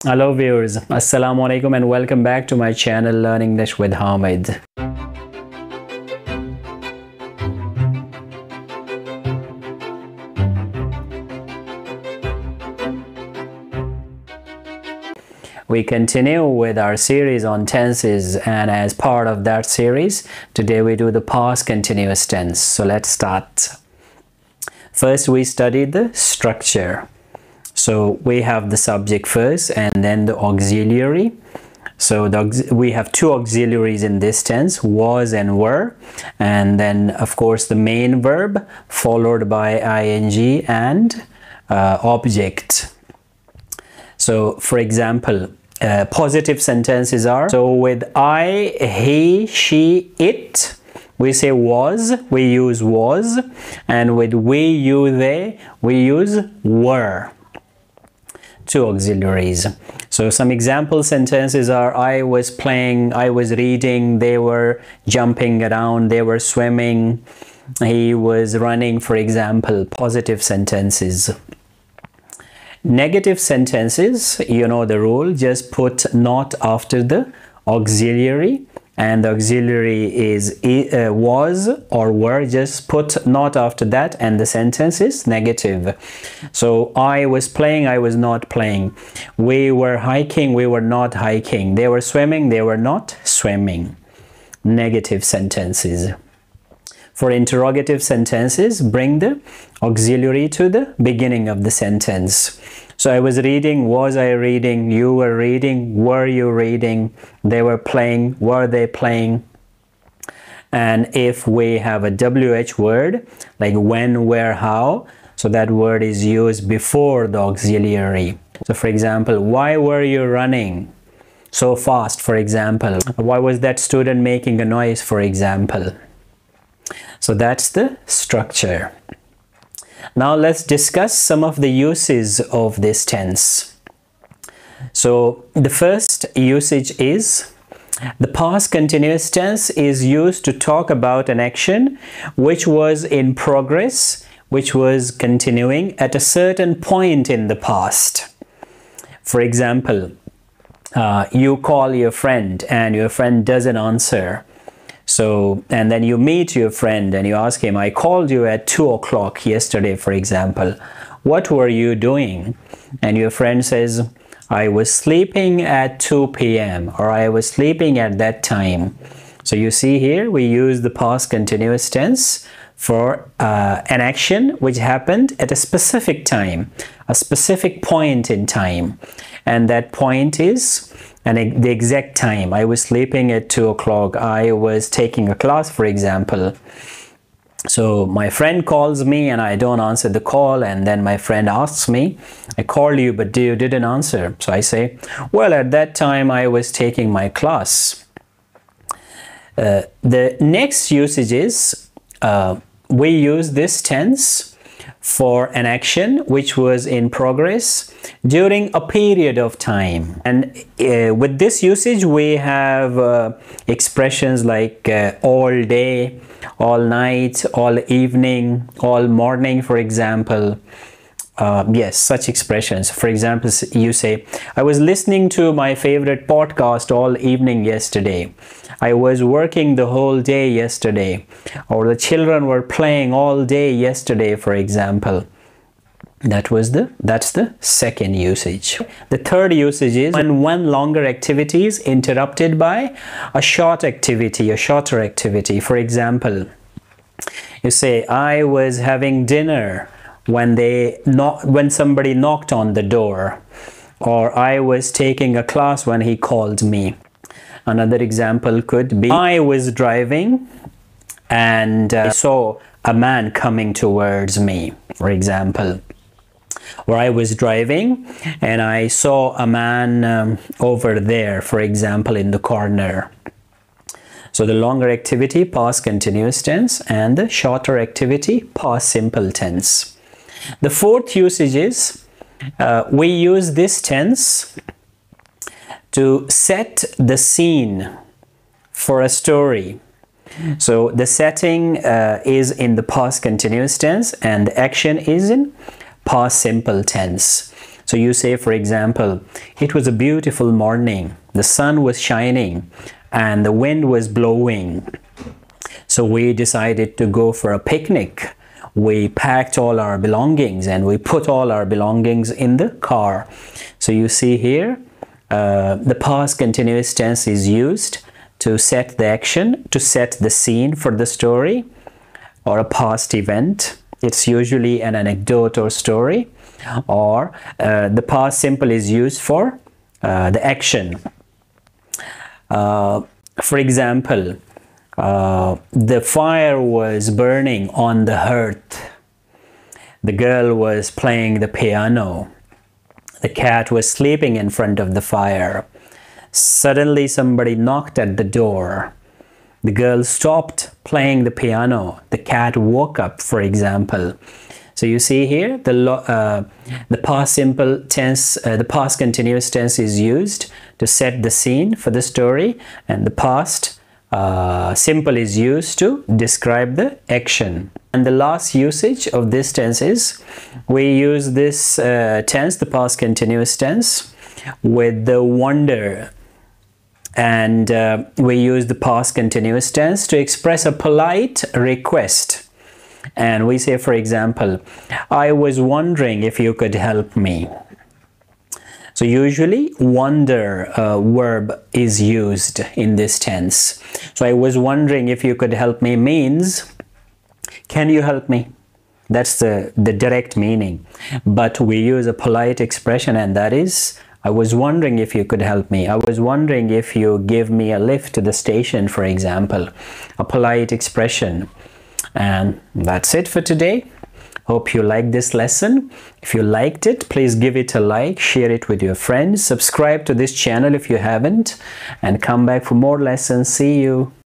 Hello viewers, Assalamu alaikum and welcome back to my channel Learn English with Hamid. We continue with our series on tenses, and as part of that series, today we do the past continuous tense. So let's start. First we studied the structure. So we have the subject first and then the auxiliary. So we have two auxiliaries in this tense, was and were, and then of course the main verb followed by ing and object. So for example, positive sentences are, so with I, he, she, it, we say was, we use was, and with we, you, they, we use were. Two auxiliaries. So some example sentences are I was playing, I was reading, they were jumping around, they were swimming, he was running, for example. Positive sentences. Negative sentences, you know the rule, just put not after the auxiliary, and the auxiliary is was or were, just put not after that and the sentence is negative. So I was playing, I was not playing. We were hiking, we were not hiking. They were swimming, they were not swimming. Negative sentences. For interrogative sentences, bring the auxiliary to the beginning of the sentence. So I was reading, was I reading, you were reading, were you reading, they were playing, were they playing. And if we have a WH word, like when, where, how, so that word is used before the auxiliary. So for example, why were you running so fast, for example? Why was that student making a noise, for example? So that's the structure. Now let's discuss some of the uses of this tense. So the first usage is the past continuous tense is used to talk about an action which was in progress, which was continuing at a certain point in the past. For example, you call your friend and your friend doesn't answer. So, and then you meet your friend and you ask him, I called you at 2 o'clock yesterday, for example. What were you doing? And your friend says, I was sleeping at 2 p.m. or I was sleeping at that time. So you see here, we use the past continuous tense for an action which happened at a specific time, a specific point in time. And that point is the exact time. I was sleeping at 2 o'clock. I was taking a class, for example. So my friend calls me and I don't answer the call, and then my friend asks me, I called you but you didn't answer. So I say, well, at that time I was taking my class. The next usage is we use this tense for an action which was in progress during a period of time. And with this usage we have expressions like all day, all night, all evening, all morning, for example. Yes, such expressions. For example, you say, I was listening to my favorite podcast all evening yesterday. I was working the whole day yesterday. Or the children were playing all day yesterday, for example. That's the second usage. The third usage is when one longer activity is interrupted by a short activity, a shorter activity. For example, you say, I was having dinner when somebody knocked on the door, or I was taking a class when he called me. Another example could be, I was driving and I saw a man coming towards me, for example. Or I was driving and I saw a man over there, for example, in the corner. So the longer activity, past continuous tense, and the shorter activity, past simple tense. The fourth usage is we use this tense to set the scene for a story. So the setting is in the past continuous tense and the action is in past simple tense. So you say, for example, it was a beautiful morning. The sun was shining and the wind was blowing. So we decided to go for a picnic. We packed all our belongings and we put all our belongings in the car. So you see here, the past continuous tense is used to set the action, to set the scene for the story or a past event. It's usually an anecdote or story, or the past simple is used for the action. For example, the fire was burning on the hearth. The girl was playing the piano. The cat was sleeping in front of the fire. Suddenly somebody knocked at the door. The girl stopped playing the piano. The cat woke up, for example. So you see here, the past simple tense, the past continuous tense is used to set the scene for the story, and the past simple is used to describe the action. And the last usage of this tense is, we use this tense, the past continuous tense, with the wonder. And we use the past continuous tense to express a polite request. And we say, for example, I was wondering if you could help me. So usually wonder verb is used in this tense. So I was wondering if you could help me means, can you help me? That's the direct meaning. But we use a polite expression, and that is, I was wondering if you could help me. I was wondering if you give me a lift to the station, for example. A polite expression. And that's it for today. Hope you liked this lesson. If you liked it, please give it a like, share it with your friends, subscribe to this channel if you haven't, and come back for more lessons. See you.